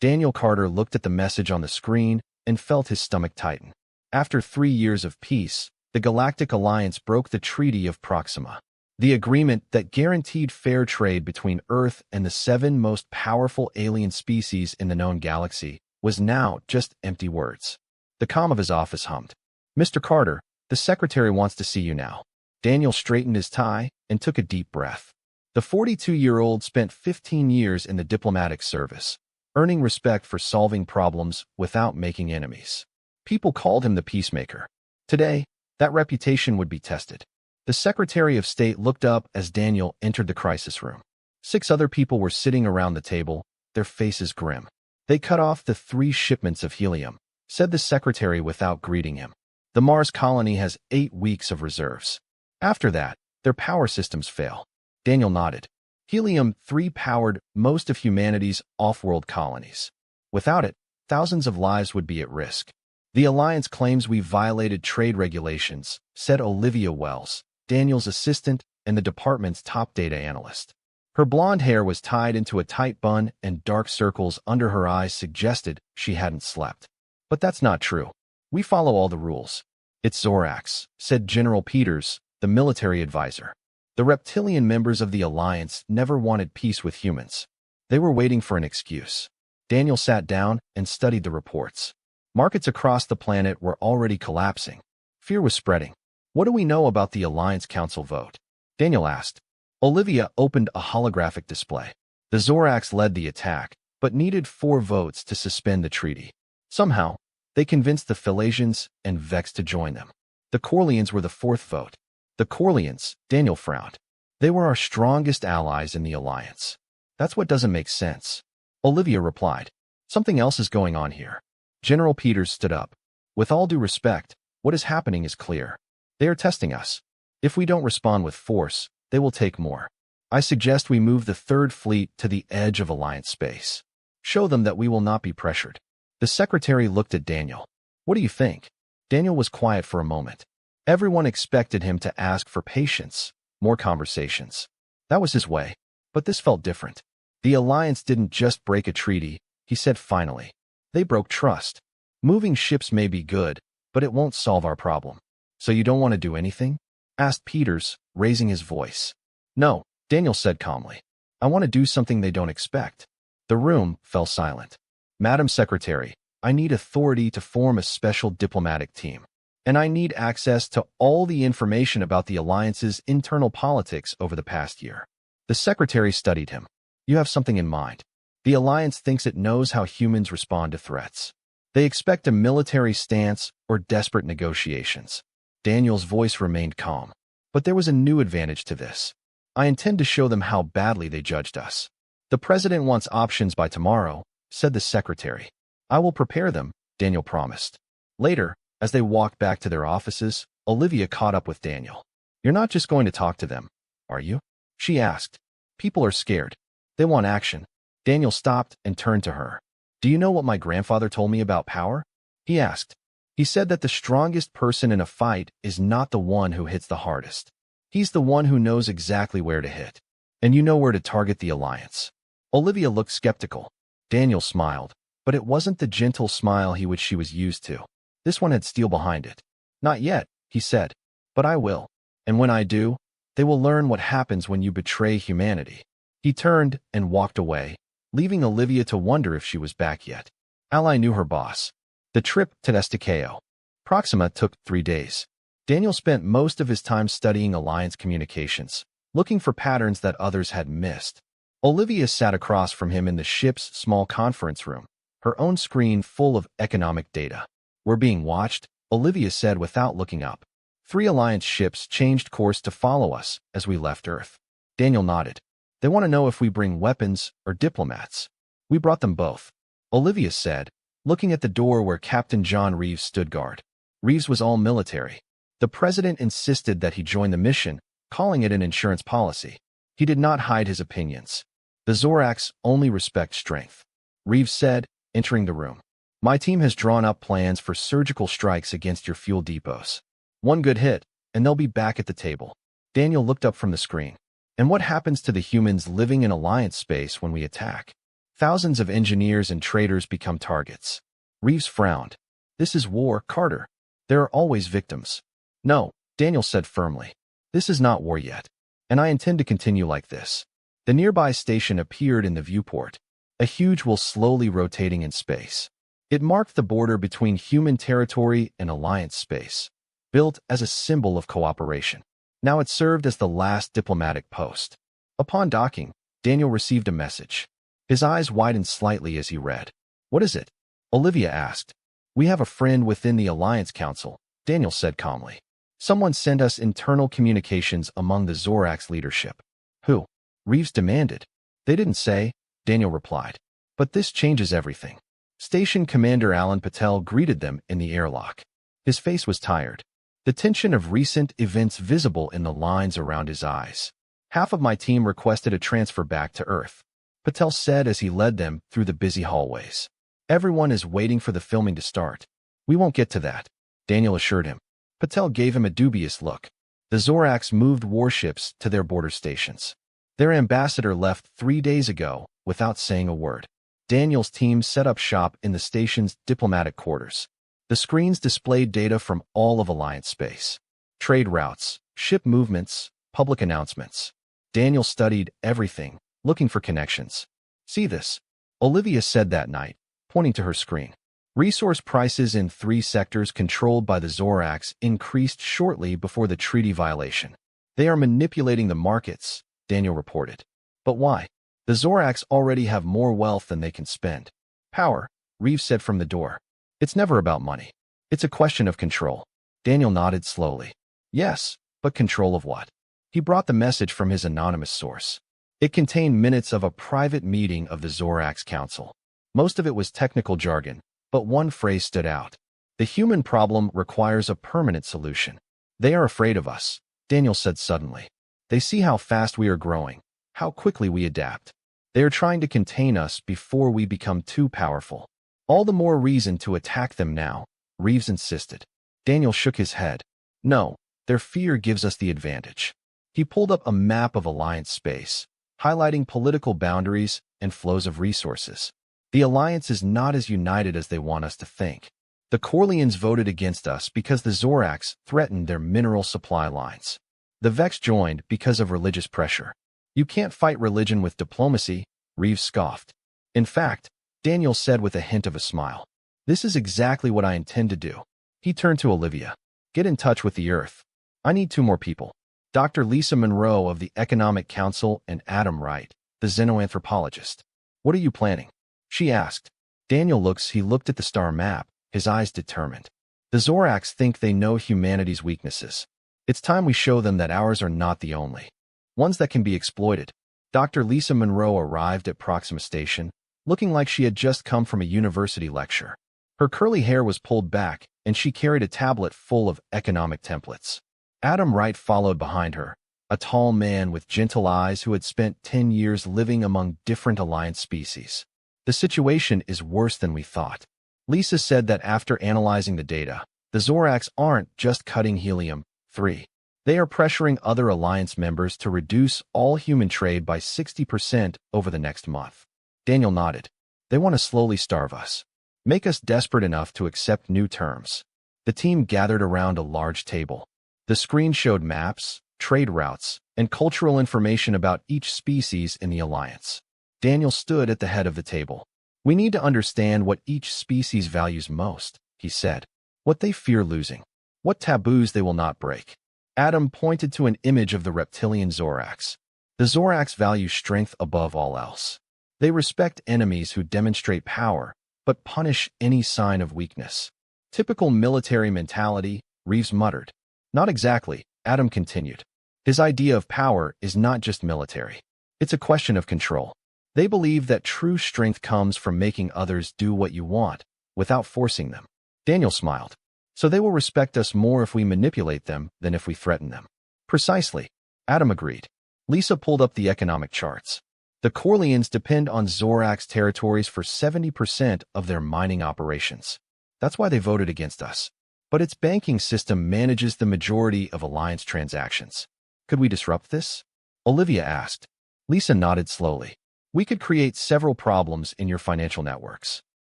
Daniel Carter looked at the message on the screen and felt his stomach tighten. After 3 years of peace, the Galactic Alliance broke the Treaty of Proxima. The agreement that guaranteed fair trade between Earth and the 7 most powerful alien species in the known galaxy was now just empty words. The comm of his office hummed. "Mr. Carter, the secretary wants to see you now." Daniel straightened his tie and took a deep breath. The 42-year-old spent 15 years in the diplomatic service, earning respect for solving problems without making enemies. People called him the peacemaker. Today, that reputation would be tested. The Secretary of State looked up as Daniel entered the crisis room. 6 other people were sitting around the table, their faces grim. "They cut off the 3 shipments of helium," said the secretary without greeting him. "The Mars colony has 8 weeks of reserves. After that, their power systems fail." Daniel nodded. Helium-3 powered most of humanity's off-world colonies. Without it, thousands of lives would be at risk. "The Alliance claims we violated trade regulations," said Olivia Wells, Daniel's assistant and the department's top data analyst. Her blonde hair was tied into a tight bun and dark circles under her eyes suggested she hadn't slept. "But that's not true. We follow all the rules." "It's Zorax," said General Peters, the military advisor. "The reptilian members of the Alliance never wanted peace with humans. They were waiting for an excuse." Daniel sat down and studied the reports. Markets across the planet were already collapsing. Fear was spreading. "What do we know about the Alliance Council vote?" Daniel asked. Olivia opened a holographic display. The Zorax led the attack, but needed 4 votes to suspend the treaty. Somehow, they convinced the Philasians and Vex to join them. The Corleans were the 4th vote. The Corleans, Daniel frowned. "They were our strongest allies in the Alliance." "That's what doesn't make sense," Olivia replied. "Something else is going on here." General Peters stood up. "With all due respect, what is happening is clear. They are testing us. If we don't respond with force, they will take more. I suggest we move the 3rd Fleet to the edge of Alliance space. Show them that we will not be pressured." The secretary looked at Daniel. "What do you think?" Daniel was quiet for a moment. Everyone expected him to ask for patience, more conversations. That was his way. But this felt different. "The Alliance didn't just break a treaty," he said finally. "They broke trust. Moving ships may be good, but it won't solve our problem." "So you don't want to do anything?" asked Peters, raising his voice. "No," Daniel said calmly. "I want to do something they don't expect." The room fell silent. "Madam Secretary, I need authority to form a special diplomatic team. And I need access to all the information about the Alliance's internal politics over the past year." The secretary studied him. "You have something in mind. The Alliance thinks it knows how humans respond to threats. They expect a military stance or desperate negotiations." Daniel's voice remained calm. "But there was a new advantage to this. I intend to show them how badly they judged us." "The president wants options by tomorrow," said the secretary. "I will prepare them," Daniel promised. Later, as they walked back to their offices, Olivia caught up with Daniel. "You're not just going to talk to them, are you?" she asked. "People are scared. They want action." Daniel stopped and turned to her. "Do you know what my grandfather told me about power?" he asked. "He said that the strongest person in a fight is not the one who hits the hardest. He's the one who knows exactly where to hit. And you know where to target the Alliance." Olivia looked skeptical. Daniel smiled, but it wasn't the gentle smile she was used to. This one had steel behind it. "Not yet," he said, "but I will. And when I do, they will learn what happens when you betray humanity." He turned and walked away, leaving Olivia to wonder if she was back yet. Ally knew her boss. The trip to Desticao, Proxima took 3 days. Daniel spent most of his time studying Alliance communications, looking for patterns that others had missed. Olivia sat across from him in the ship's small conference room, her own screen full of economic data. "We're being watched," Olivia said without looking up. 3 Alliance ships changed course to follow us as we left Earth. Daniel nodded. "They want to know if we bring weapons or diplomats." "We brought them both," Olivia said, looking at the door where Captain John Reeves stood guard. Reeves was all military. The president insisted that he join the mission, calling it an insurance policy. He did not hide his opinions. "The Zorax only respect strength," Reeves said, entering the room. "My team has drawn up plans for surgical strikes against your fuel depots. One good hit, and they'll be back at the table." Daniel looked up from the screen. "And what happens to the humans living in Alliance space when we attack?" Thousands of engineers and traders become targets. Reeves frowned. This is war, Carter. There are always victims. No, Daniel said firmly. This is not war yet. And I intend to continue like this. The nearby station appeared in the viewport. A huge wheel slowly rotating in space. It marked the border between human territory and Alliance space, built as a symbol of cooperation. Now it served as the last diplomatic post. Upon docking, Daniel received a message. His eyes widened slightly as he read. What is it? Olivia asked. We have a friend within the Alliance Council, Daniel said calmly. Someone sent us internal communications among the Zorax leadership. Who? Reeves demanded. They didn't say, Daniel replied. But this changes everything. Station Commander Alan Patel greeted them in the airlock. His face was tired, the tension of recent events visible in the lines around his eyes. Half of my team requested a transfer back to Earth, Patel said as he led them through the busy hallways. Everyone is waiting for the filming to start. We won't get to that, Daniel assured him. Patel gave him a dubious look. The Zorax moved warships to their border stations. Their ambassador left 3 days ago without saying a word. Daniel's team set up shop in the station's diplomatic quarters. The screens displayed data from all of Alliance space. Trade routes, ship movements, public announcements. Daniel studied everything, looking for connections. See this? Olivia said that night, pointing to her screen. Resource prices in 3 sectors controlled by the Zorax increased shortly before the treaty violation. They are manipulating the markets, Daniel reported. But why? The Zorax already have more wealth than they can spend. Power, Reeves said from the door. It's never about money. It's a question of control. Daniel nodded slowly. Yes, but control of what? He brought the message from his anonymous source. It contained minutes of a private meeting of the Zorax Council. Most of it was technical jargon, but one phrase stood out. The human problem requires a permanent solution. They are afraid of us, Daniel said suddenly. They see how fast we are growing, how quickly we adapt. They are trying to contain us before we become too powerful. All the more reason to attack them now, Reeves insisted. Daniel shook his head. No, their fear gives us the advantage. He pulled up a map of Alliance space, highlighting political boundaries and flows of resources. The Alliance is not as united as they want us to think. The Corleans voted against us because the Zorax threatened their mineral supply lines. The Vex joined because of religious pressure. You can't fight religion with diplomacy, Reeves scoffed. In fact, Daniel said with a hint of a smile, this is exactly what I intend to do. He turned to Olivia. Get in touch with the Earth. I need 2 more people. Dr. Lisa Monroe of the Economic Council and Adam Wright, the xenoanthropologist. What are you planning? She asked. Daniel looked at the star map, his eyes determined. The Zorax think they know humanity's weaknesses. It's time we show them that ours are not the only ones that can be exploited. Dr. Lisa Monroe arrived at Proxima Station, looking like she had just come from a university lecture. Her curly hair was pulled back, and she carried a tablet full of economic templates. Adam Wright followed behind her, a tall man with gentle eyes who had spent 10 years living among different Alliance species. The situation is worse than we thought. Lisa said that after analyzing the data, the Zorax aren't just cutting helium-3. They are pressuring other Alliance members to reduce all human trade by 60% over the next month. Daniel nodded. They want to slowly starve us. Make us desperate enough to accept new terms. The team gathered around a large table. The screen showed maps, trade routes, and cultural information about each species in the Alliance. Daniel stood at the head of the table. We need to understand what each species values most, he said. What they fear losing. What taboos they will not break. Adam pointed to an image of the reptilian Zorax. The Zorax value strength above all else. They respect enemies who demonstrate power, but punish any sign of weakness. Typical military mentality, Reeves muttered. Not exactly, Adam continued. His idea of power is not just military. It's a question of control. They believe that true strength comes from making others do what you want, without forcing them. Daniel smiled. So they will respect us more if we manipulate them than if we threaten them. Precisely, Adam agreed. Lisa pulled up the economic charts. The Corleans depend on Zorax territories for 70% of their mining operations. That's why they voted against us. But its banking system manages the majority of Alliance transactions. Could we disrupt this? Olivia asked. Lisa nodded slowly. We could create several problems in your financial networks.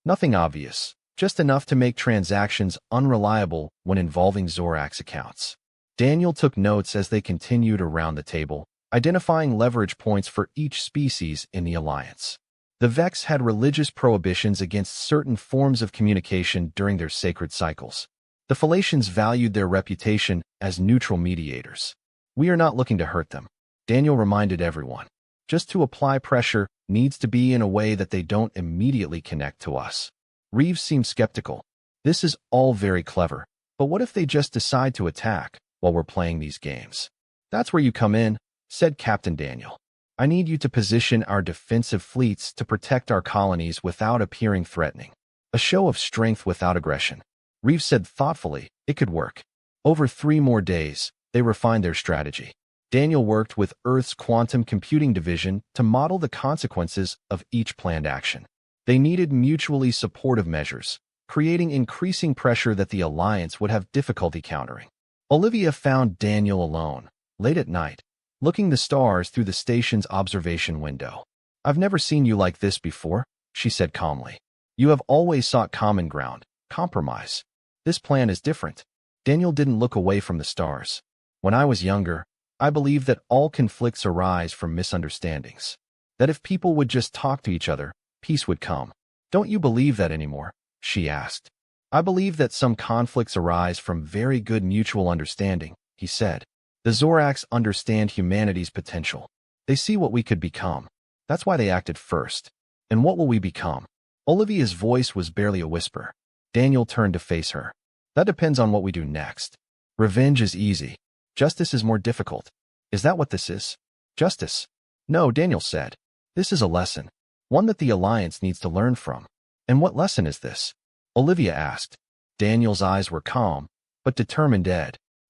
Nothing obvious, just enough to make transactions unreliable when involving Zorax accounts. Daniel took notes as they continued around the table, identifying leverage points for each species in the alliance. The Vex had religious prohibitions against certain forms of communication during their sacred cycles. The Phalacians valued their reputation as neutral mediators. We are not looking to hurt them, Daniel reminded everyone. Just to apply pressure needs to be in a way that they don't immediately connect to us. Reeves seemed skeptical. This is all very clever, but what if they just decide to attack while we're playing these games? That's where you come in, said Captain Daniel. I need you to position our defensive fleets to protect our colonies without appearing threatening. A show of strength without aggression. Reeves said thoughtfully, it could work. Over 3 more days, they refined their strategy. Daniel worked with Earth's quantum computing division to model the consequences of each planned action. They needed mutually supportive measures, creating increasing pressure that the Alliance would have difficulty countering. Olivia found Daniel alone, late at night, looking the stars through the station's observation window. I've never seen you like this before, she said calmly. You have always sought common ground, compromise. This plan is different. Daniel didn't look away from the stars. When I was younger, I believed that all conflicts arise from misunderstandings. That if people would just talk to each other, peace would come. Don't you believe that anymore? She asked. I believe that some conflicts arise from very good mutual understanding, he said. The Zorax understand humanity's potential. They see what we could become. That's why they acted first. And what will we become? Olivia's voice was barely a whisper. Daniel turned to face her. That depends on what we do next. Revenge is easy. Justice is more difficult. Is that what this is? Justice? No, Daniel said. This is a lesson. One that the Alliance needs to learn from. And what lesson is this? Olivia asked. Daniel's eyes were calm, but determined.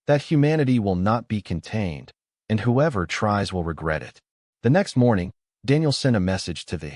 That humanity will not be contained, and whoever tries will regret it. The next morning, Daniel sent a message to the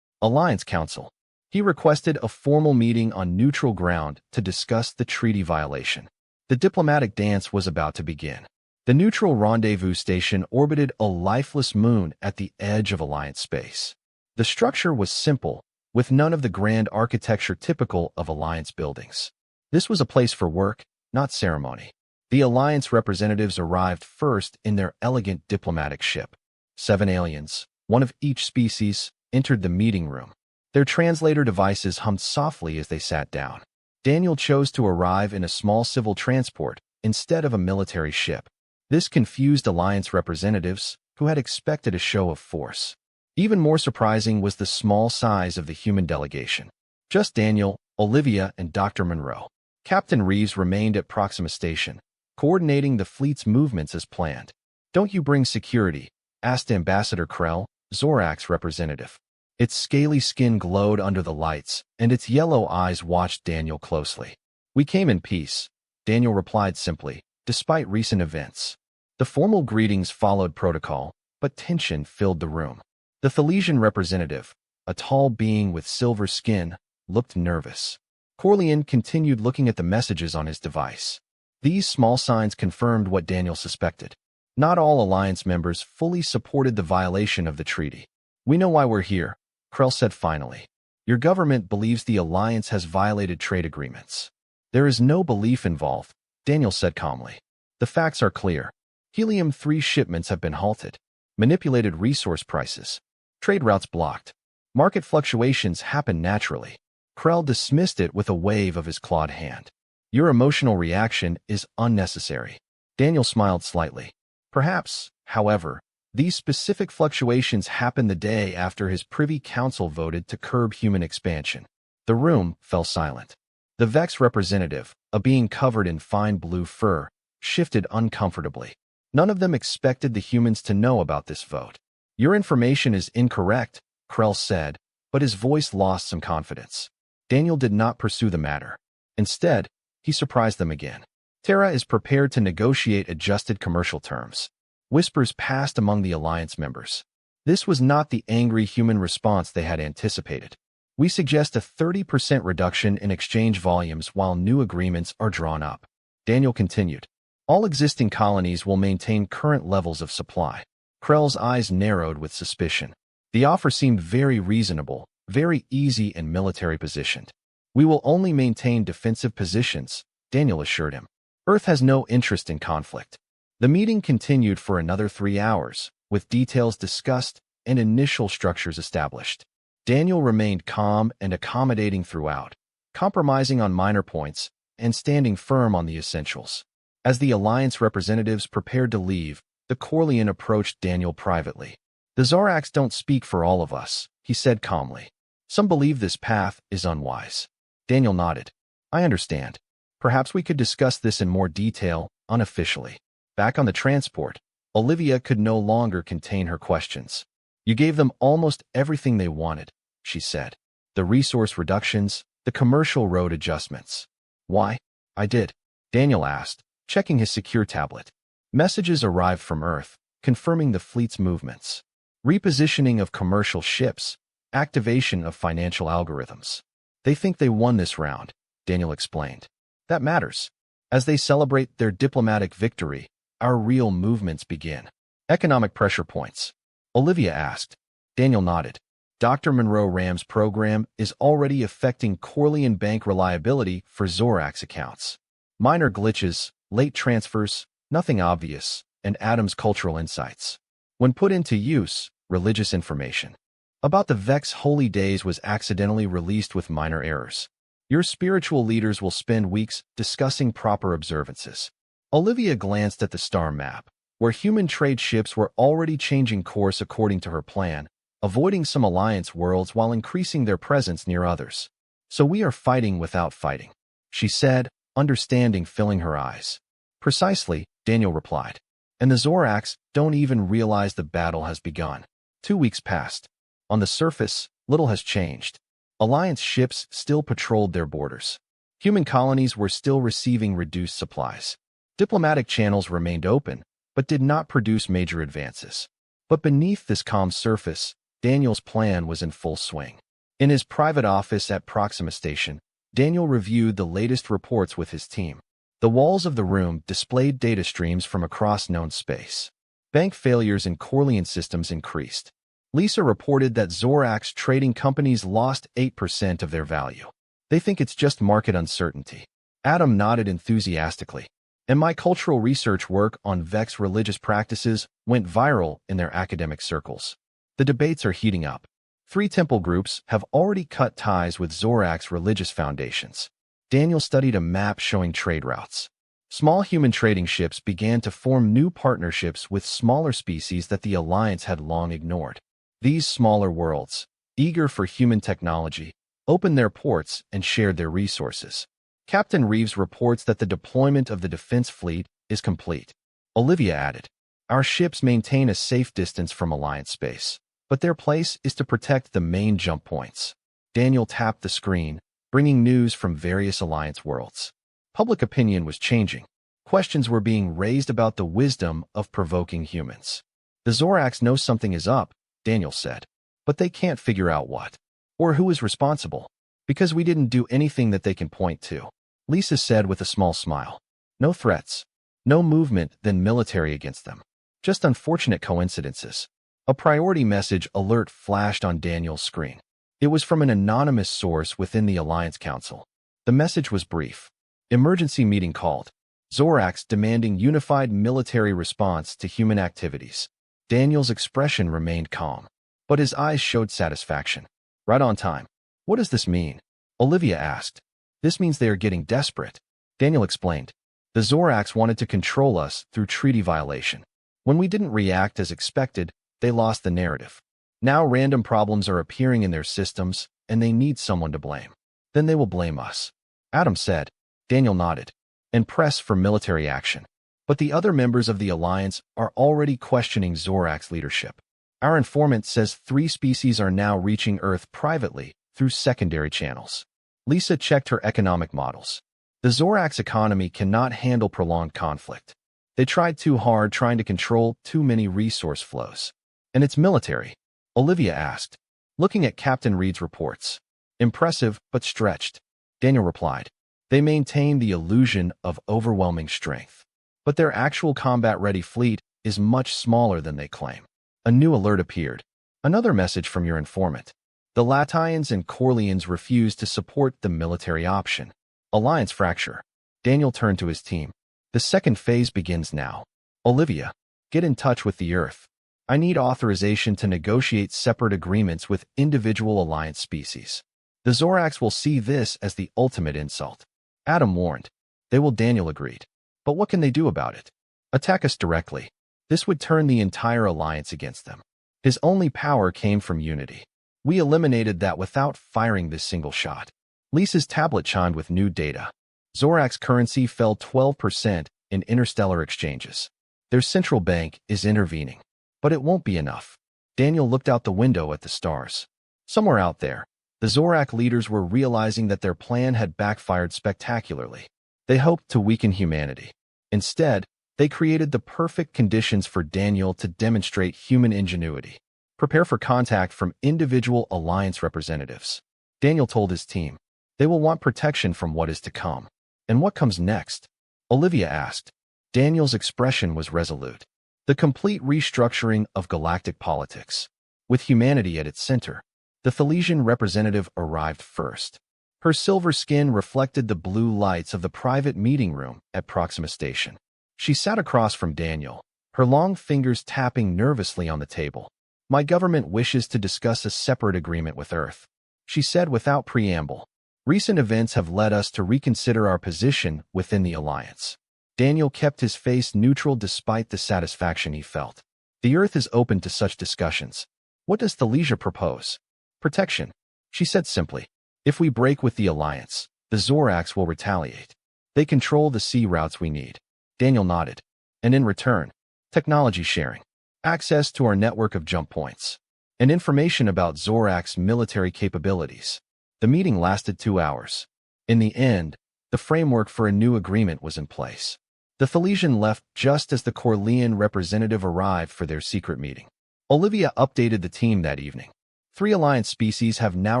Alliance Council. He requested a formal meeting on neutral ground to discuss the treaty violation. The diplomatic dance was about to begin. The neutral rendezvous station orbited a lifeless moon at the edge of Alliance space. The structure was simple, with none of the grand architecture typical of Alliance buildings. This was a place for work, not ceremony. The Alliance representatives arrived first in their elegant diplomatic ship. 7 aliens, one of each species, entered the meeting room. Their translator devices hummed softly as they sat down. Daniel chose to arrive in a small civil transport instead of a military ship. This confused Alliance representatives, who had expected a show of force. Even more surprising was the small size of the human delegation. Just Daniel, Olivia, and Dr. Monroe. Captain Reeves remained at Proxima Station, coordinating the fleet's movements as planned. Don't you bring security? Asked Ambassador Krell, Zorax representative. Its scaly skin glowed under the lights, and its yellow eyes watched Daniel closely. We came in peace, Daniel replied simply, despite recent events. The formal greetings followed protocol, but tension filled the room. The Thalesian representative, a tall being with silver skin, looked nervous. Corleone continued looking at the messages on his device. These small signs confirmed what Daniel suspected. Not all Alliance members fully supported the violation of the treaty. We know why we're here, Krell said finally. Your government believes the Alliance has violated trade agreements. There is no belief involved, Daniel said calmly. The facts are clear. Helium-3 shipments have been halted. Manipulated resource prices. Trade routes blocked. Market fluctuations happen naturally. Krell dismissed it with a wave of his clawed hand. Your emotional reaction is unnecessary. Daniel smiled slightly. Perhaps, however, these specific fluctuations happened the day after his Privy Council voted to curb human expansion. The room fell silent. The Vex representative, a being covered in fine blue fur, shifted uncomfortably. None of them expected the humans to know about this vote. Your information is incorrect, Krell said, but his voice lost some confidence. Daniel did not pursue the matter. Instead, he surprised them again. Terra is prepared to negotiate adjusted commercial terms. Whispers passed among the Alliance members. This was not the angry human response they had anticipated. We suggest a 30% reduction in exchange volumes while new agreements are drawn up. Daniel continued. All existing colonies will maintain current levels of supply. Krell's eyes narrowed with suspicion. The offer seemed very reasonable, very easy and military positioned. We will only maintain defensive positions, Daniel assured him. Earth has no interest in conflict. The meeting continued for another 3 hours, with details discussed and initial structures established. Daniel remained calm and accommodating throughout, compromising on minor points and standing firm on the essentials. As the Alliance representatives prepared to leave, the Corlean approached Daniel privately. The Zoraks don't speak for all of us, he said calmly. Some believe this path is unwise. Daniel nodded. I understand. Perhaps we could discuss this in more detail, unofficially. Back on the transport, Olivia could no longer contain her questions. You gave them almost everything they wanted, she said. The resource reductions, the commercial road adjustments. Why? I did, Daniel asked, checking his secure tablet. Messages arrived from Earth, confirming the fleet's movements. Repositioning of commercial ships, activation of financial algorithms. They think they won this round, Daniel explained. That matters. As they celebrate their diplomatic victory, our real movements begin. Economic pressure points. Olivia asked. Daniel nodded. Dr. Monroe Ram's program is already affecting Corlean bank reliability for Zorax accounts. Minor glitches, late transfers, nothing obvious, and Adam's cultural insights. When put into use, religious information about the Vex holy days was accidentally released with minor errors. Your spiritual leaders will spend weeks discussing proper observances. Olivia glanced at the star map, where human trade ships were already changing course according to her plan, avoiding some Alliance worlds while increasing their presence near others. So we are fighting without fighting, she said, understanding filling her eyes. Precisely, Daniel replied. And the Zoraks don't even realize the battle has begun. 2 weeks passed. On the surface, little has changed. Alliance ships still patrolled their borders. Human colonies were still receiving reduced supplies. Diplomatic channels remained open, but did not produce major advances. But beneath this calm surface, Daniel's plan was in full swing. In his private office at Proxima Station, Daniel reviewed the latest reports with his team. The walls of the room displayed data streams from across known space. Bank failures in Corlean systems increased. Lisa reported that Zorax trading companies lost 8% of their value. They think it's just market uncertainty. Adam nodded enthusiastically. And my cultural research work on Vex religious practices went viral in their academic circles. The debates are heating up. 3 temple groups have already cut ties with Zorax religious foundations. Daniel studied a map showing trade routes. Small human trading ships began to form new partnerships with smaller species that the Alliance had long ignored. These smaller worlds, eager for human technology, opened their ports and shared their resources. Captain Reeves reports that the deployment of the defense fleet is complete. Olivia added, our ships maintain a safe distance from Alliance space, but their place is to protect the main jump points. Daniel tapped the screen, bringing news from various Alliance worlds. Public opinion was changing. Questions were being raised about the wisdom of provoking humans. The Zorax know something is up, Daniel said, but they can't figure out what. Or who is responsible. Because we didn't do anything that they can point to. Lisa said with a small smile. No threats. No movement, then military against them. Just unfortunate coincidences. A priority message alert flashed on Daniel's screen. It was from an anonymous source within the Alliance Council. The message was brief. Emergency meeting called. Zorax demanding unified military response to human activities. Daniel's expression remained calm, but his eyes showed satisfaction. Right on time. What does this mean? Olivia asked. This means they are getting desperate. Daniel explained. The Zorax wanted to control us through treaty violation. When we didn't react as expected, they lost the narrative. Now random problems are appearing in their systems, and they need someone to blame. Then they will blame us. Adam said. Daniel nodded. And press for military action. But the other members of the Alliance are already questioning Zorax leadership. Our informant says 3 species are now reaching Earth privately through secondary channels. Lisa checked her economic models. The Zorax economy cannot handle prolonged conflict. They tried too hard trying to control too many resource flows. And it's military. Olivia asked, looking at Captain Reed's reports. Impressive, but stretched. Daniel replied. They maintain the illusion of overwhelming strength. But their actual combat-ready fleet is much smaller than they claim. A new alert appeared. Another message from your informant. The Latians and Corleans refuse to support the military option. Alliance fracture. Daniel turned to his team. The second phase begins now. Olivia, get in touch with the Earth. I need authorization to negotiate separate agreements with individual alliance species. The Zorax will see this as the ultimate insult. Adam warned. They will. Daniel agreed. But what can they do about it? Attack us directly. This would turn the entire alliance against them. His only power came from unity. We eliminated that without firing this single shot. Lisa's tablet chimed with new data. Zorax currency fell 12% in interstellar exchanges. Their central bank is intervening. But it won't be enough. Daniel looked out the window at the stars. Somewhere out there, the Zorak leaders were realizing that their plan had backfired spectacularly. They hoped to weaken humanity. Instead, they created the perfect conditions for Daniel to demonstrate human ingenuity. Prepare for contact from individual alliance representatives. Daniel told his team. They will want protection from what is to come. And what comes next? Olivia asked. Daniel's expression was resolute. The complete restructuring of galactic politics. With humanity at its center, the Thalesian representative arrived first. Her silver skin reflected the blue lights of the private meeting room at Proxima Station. She sat across from Daniel, her long fingers tapping nervously on the table. My government wishes to discuss a separate agreement with Earth, she said without preamble. Recent events have led us to reconsider our position within the alliance. Daniel kept his face neutral despite the satisfaction he felt. The Earth is open to such discussions. What does Thalesia propose? Protection, she said simply. If we break with the alliance, the Zorax will retaliate. They control the sea routes we need. Daniel nodded. And in return, technology sharing, access to our network of jump points, and information about Zorax military capabilities. The meeting lasted 2 hours. In the end, the framework for a new agreement was in place. The Thalesian left just as the Corlean representative arrived for their secret meeting. Olivia updated the team that evening. 3 alliance species have now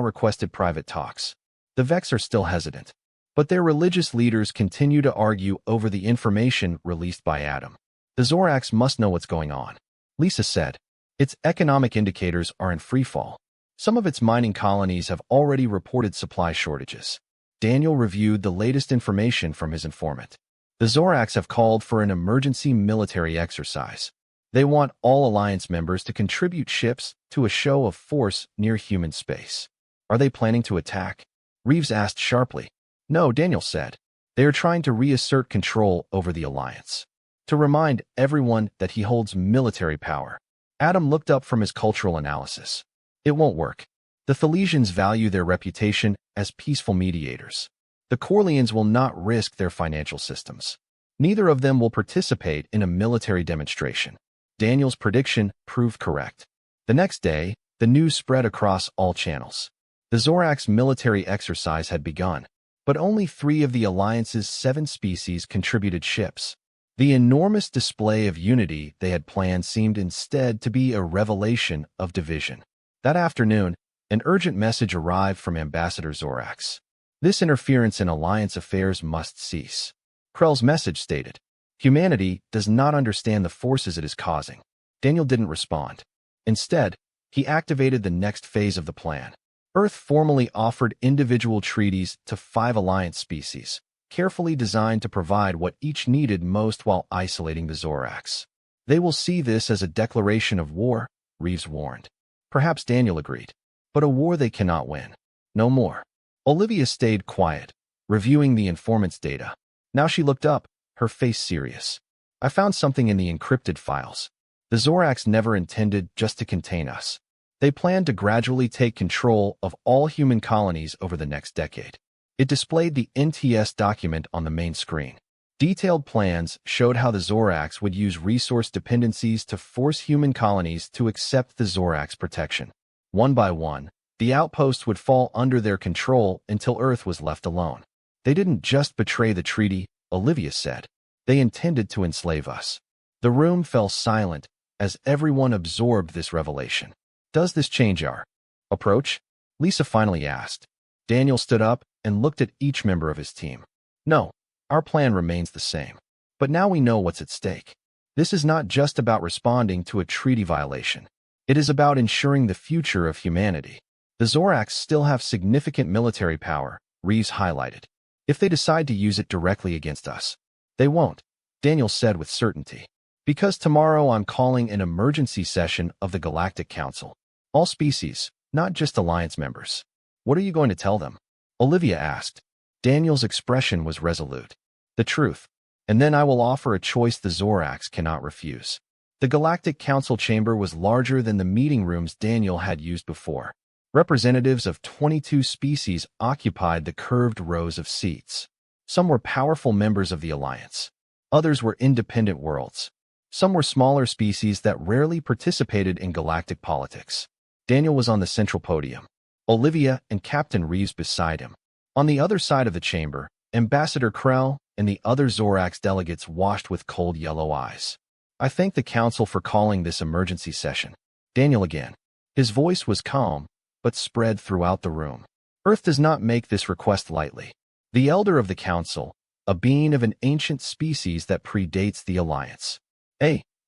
requested private talks. The Vex are still hesitant, but their religious leaders continue to argue over the information released by Adam. The Zorax must know what's going on. Lisa said. Its economic indicators are in freefall. Some of its mining colonies have already reported supply shortages. Daniel reviewed the latest information from his informant. The Zorax have called for an emergency military exercise. They want all Alliance members to contribute ships to a show of force near human space. Are they planning to attack? Reeves asked sharply. No, Daniel said. They are trying to reassert control over the Alliance. To remind everyone that he holds military power. Adam looked up from his cultural analysis. It won't work. The Thalesians value their reputation as peaceful mediators. The Corleans will not risk their financial systems. Neither of them will participate in a military demonstration. Daniel's prediction proved correct. The next day, the news spread across all channels. The Zorax military exercise had begun, but only 3 of the Alliance's 7 species contributed ships. The enormous display of unity they had planned seemed instead to be a revelation of division. That afternoon, an urgent message arrived from Ambassador Zorax. This interference in Alliance affairs must cease. Krell's message stated, humanity does not understand the forces it is causing. Daniel didn't respond. Instead, he activated the next phase of the plan. Earth formally offered individual treaties to 5 Alliance species, carefully designed to provide what each needed most while isolating the Zorax. They will see this as a declaration of war, Reeves warned. Perhaps Daniel agreed. But a war they cannot win. No more. Olivia stayed quiet, reviewing the informant's data. Now she looked up, her face serious. I found something in the encrypted files. The Zorax never intended just to contain us. They planned to gradually take control of all human colonies over the next decade. It displayed the NTS document on the main screen. Detailed plans showed how the Zorax would use resource dependencies to force human colonies to accept the Zorax protection. One by one, the outposts would fall under their control until Earth was left alone. They didn't just betray the treaty, Olivia said. They intended to enslave us. The room fell silent as everyone absorbed this revelation. Does this change our approach? Lisa finally asked. Daniel stood up and looked at each member of his team. No, our plan remains the same. But now we know what's at stake. This is not just about responding to a treaty violation. It is about ensuring the future of humanity. The Zoracs still have significant military power, Reeves highlighted. If they decide to use it directly against us, they won't, Daniel said with certainty. Because tomorrow I'm calling an emergency session of the Galactic Council. All species, not just Alliance members. What are you going to tell them? Olivia asked. Daniel's expression was resolute. The truth. And then I will offer a choice the Zoracs cannot refuse. The Galactic Council chamber was larger than the meeting rooms Daniel had used before. Representatives of 22 species occupied the curved rows of seats. Some were powerful members of the Alliance. Others were independent worlds. Some were smaller species that rarely participated in galactic politics. Daniel was on the central podium. Olivia and Captain Reeves beside him. On the other side of the chamber, Ambassador Krell and the other Zoracs delegates watched with cold yellow eyes. I thank the Council for calling this emergency session. Daniel again. His voice was calm, but spread throughout the room. Earth does not make this request lightly. The Elder of the Council, a being of an ancient species that predates the Alliance.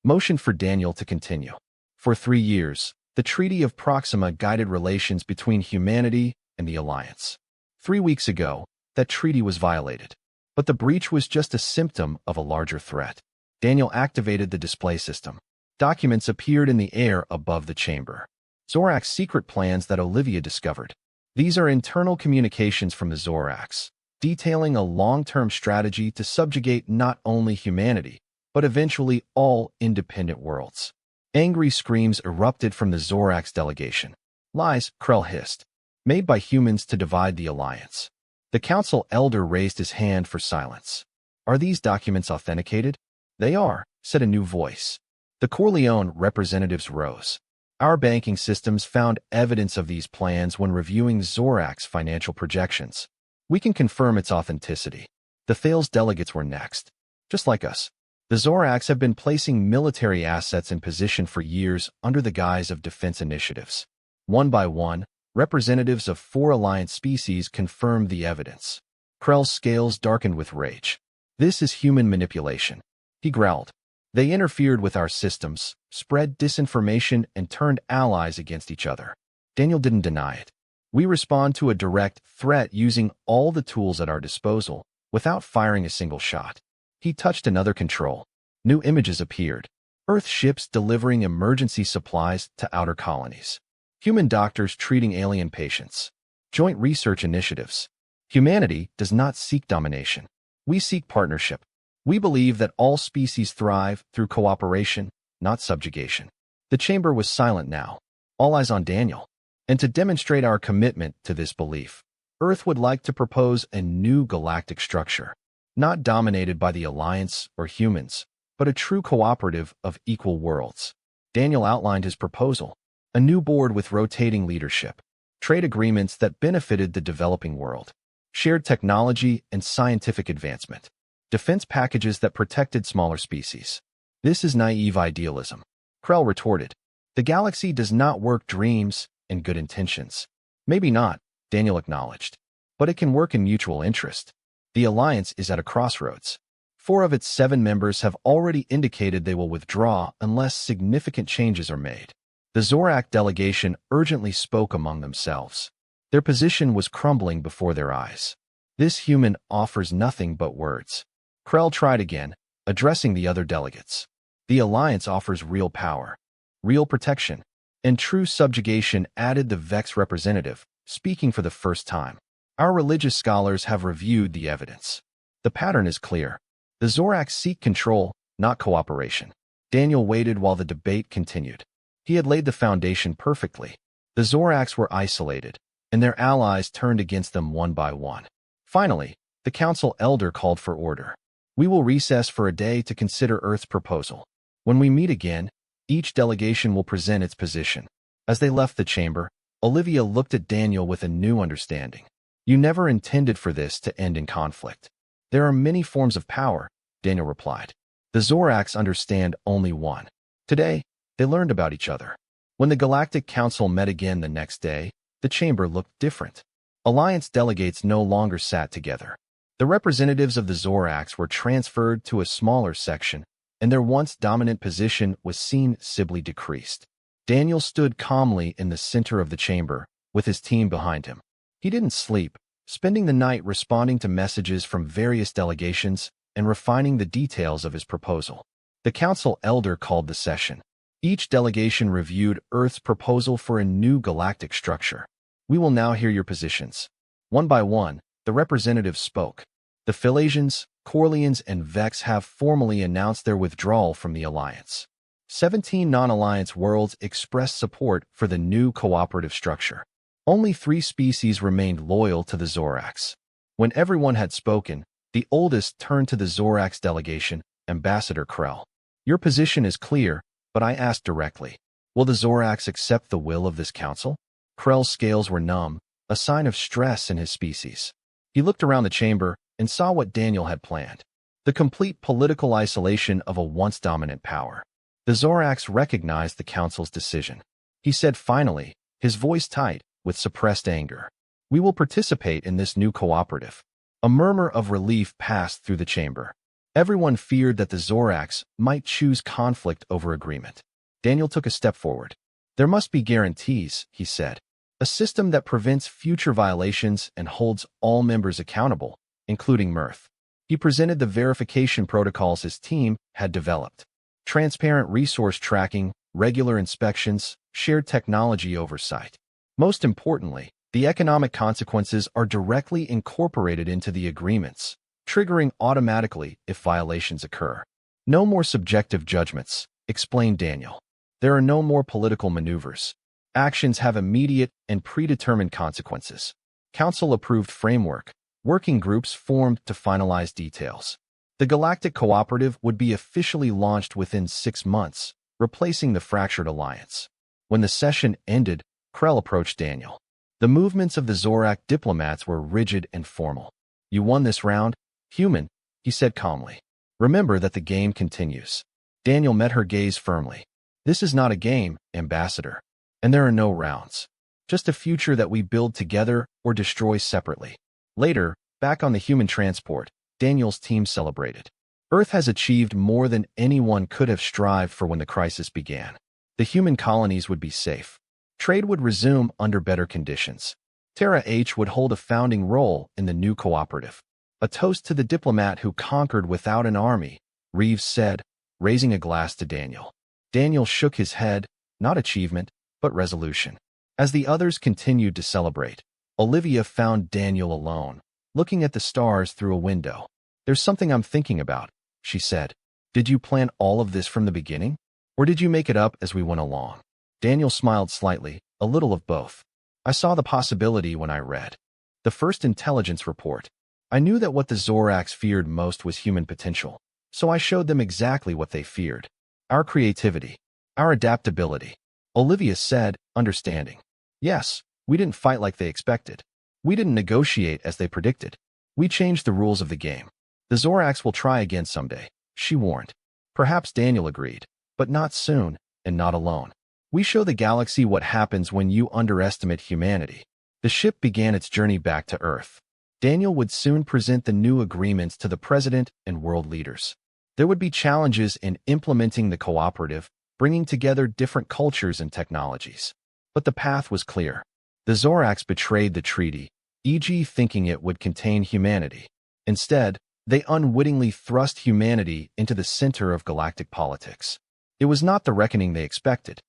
Motioned for Daniel to continue. For 3 years, the Treaty of Proxima guided relations between humanity and the Alliance. 3 weeks ago, that treaty was violated. But the breach was just a symptom of a larger threat. Daniel activated the display system. Documents appeared in the air above the chamber. Zoracs' secret plans that Olivia discovered. These are internal communications from the Zoracs, detailing a long-term strategy to subjugate not only humanity, but eventually all independent worlds. Angry screams erupted from the Zoracs delegation. Lies, Krell hissed, made by humans to divide the Alliance. The Council Elder raised his hand for silence. Are these documents authenticated? They are, said a new voice. The Corleone representatives rose. Our banking systems found evidence of these plans when reviewing Zoracs' financial projections. We can confirm its authenticity. The Thales delegates were next. Just like us, the Zoracs have been placing military assets in position for years under the guise of defense initiatives. One by one, representatives of 4 Alliance species confirmed the evidence. Krell's scales darkened with rage. This is human manipulation. He growled. They interfered with our systems, spread disinformation, and turned allies against each other. Daniel didn't deny it. We respond to a direct threat using all the tools at our disposal, without firing a single shot. He touched another control. New images appeared. Earth ships delivering emergency supplies to outer colonies. Human doctors treating alien patients. Joint research initiatives. Humanity does not seek domination. We seek partnership. We believe that all species thrive through cooperation, not subjugation. The chamber was silent now, all eyes on Daniel. And to demonstrate our commitment to this belief, Earth would like to propose a new galactic structure, not dominated by the Alliance or humans, but a true cooperative of equal worlds. Daniel outlined his proposal. A new board with rotating leadership, trade agreements that benefited the developing world, shared technology and scientific advancement, defense packages that protected smaller species. This is naive idealism. Krell retorted. The galaxy does not work dreams and good intentions. Maybe not, Daniel acknowledged. But it can work in mutual interest. The Alliance is at a crossroads. 4 of its 7 members have already indicated they will withdraw unless significant changes are made. The Zorac delegation urgently spoke among themselves. Their position was crumbling before their eyes. This human offers nothing but words. Krell tried again, addressing the other delegates. The Alliance offers real power, real protection, and true subjugation, added the Vex representative, speaking for the first time. Our religious scholars have reviewed the evidence. The pattern is clear. The Zoracs seek control, not cooperation. Daniel waited while the debate continued. He had laid the foundation perfectly. The Zoracs were isolated, and their allies turned against them one by one. Finally, the Council Elder called for order. We will recess for a day to consider Earth's proposal. When we meet again, each delegation will present its position. As they left the chamber, Olivia looked at Daniel with a new understanding. You never intended for this to end in conflict. There are many forms of power, Daniel replied. The Zoracs understand only one. Today, they learned about each other. When the Galactic Council met again the next day, the chamber looked different. Alliance delegates no longer sat together. The representatives of the Zoracs were transferred to a smaller section, and their once dominant position was seen sensibly decreased. Daniel stood calmly in the center of the chamber, with his team behind him. He didn't sleep, spending the night responding to messages from various delegations and refining the details of his proposal. The council elder called the session. Each delegation reviewed Earth's proposal for a new galactic structure. We will now hear your positions. One by one, the representatives spoke. The Philasians, Corleans, and Vex have formally announced their withdrawal from the alliance. 17 non-alliance worlds expressed support for the new cooperative structure. Only 3 species remained loyal to the Zorax. When everyone had spoken, the oldest turned to the Zorax delegation, Ambassador Krell. Your position is clear, but I ask directly. Will the Zorax accept the will of this council? Krell's scales were numb, a sign of stress in his species. He looked around the chamber and saw what Daniel had planned. The complete political isolation of a once dominant power. The Zorax recognized the council's decision. He said finally, his voice tight, with suppressed anger. We will participate in this new cooperative. A murmur of relief passed through the chamber. Everyone feared that the Zorax might choose conflict over agreement. Daniel took a step forward. There must be guarantees, he said. A system that prevents future violations and holds all members accountable, including Mirth. He presented the verification protocols his team had developed. Transparent resource tracking, regular inspections, shared technology oversight. Most importantly, the economic consequences are directly incorporated into the agreements, triggering automatically if violations occur. No more subjective judgments, explained Daniel. There are no more political maneuvers. Actions have immediate and predetermined consequences. Council-approved framework, working groups formed to finalize details. The Galactic Cooperative would be officially launched within 6 months, replacing the fractured alliance. When the session ended, Krell approached Daniel. The movements of the Zorak diplomats were rigid and formal. You won this round, human, he said calmly. Remember that the game continues. Daniel met her gaze firmly. This is not a game, Ambassador. And there are no rounds. Just a future that we build together or destroy separately. Later, back on the human transport, Daniel's team celebrated. Earth has achieved more than anyone could have strived for when the crisis began. The human colonies would be safe. Trade would resume under better conditions. Terra H would hold a founding role in the new cooperative. A toast to the diplomat who conquered without an army, Reeves said, raising a glass to Daniel. Daniel shook his head, not achievement, but resolution. As the others continued to celebrate, Olivia found Daniel alone, looking at the stars through a window. There's something I'm thinking about, she said. Did you plan all of this from the beginning? Or did you make it up as we went along? Daniel smiled slightly, a little of both. I saw the possibility when I read the first intelligence report. I knew that what the Zorax feared most was human potential, so I showed them exactly what they feared. Our creativity, our adaptability. Olivia said, understanding. Yes, we didn't fight like they expected. We didn't negotiate as they predicted. We changed the rules of the game. The Zorax will try again someday, she warned. Perhaps Daniel agreed, but not soon, and not alone. We show the galaxy what happens when you underestimate humanity. The ship began its journey back to Earth. Daniel would soon present the new agreements to the president and world leaders. There would be challenges in implementing the cooperative, bringing together different cultures and technologies. But the path was clear. The Zorax betrayed the treaty, e.g. thinking it would contain humanity. Instead, they unwittingly thrust humanity into the center of galactic politics. It was not the reckoning they expected,